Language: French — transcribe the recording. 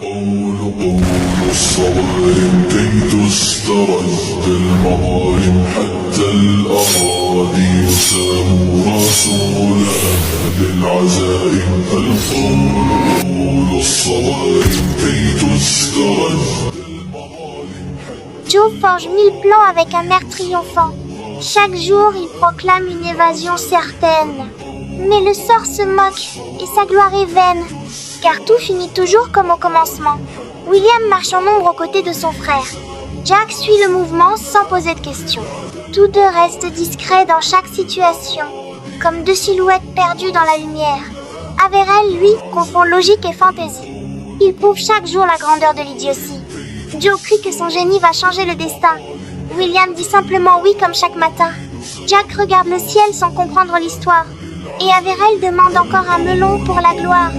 قول الصوارم كي تسترد المظالم حتى الأراضي يساموا رسولها للعزائم قول الصوارم كي تسترد. Joe forge 1000 plans avec un air triomphant. Chaque jour, il proclame une évasion certaine. Mais le sort se moque et sa gloire est vaine, car tout finit toujours comme au commencement. William marche en ombre aux côtés de son frère. Jack suit le mouvement sans poser de questions. Tous deux restent discrets dans chaque situation, comme deux silhouettes perdues dans la lumière. Averell, lui, confond logique et fantaisie. Il prouve chaque jour la grandeur de l'idiotie. Joe crie que son génie va changer le destin. William dit simplement oui comme chaque matin. Jack regarde le ciel sans comprendre l'histoire. Et Averell demande encore un melon pour la gloire.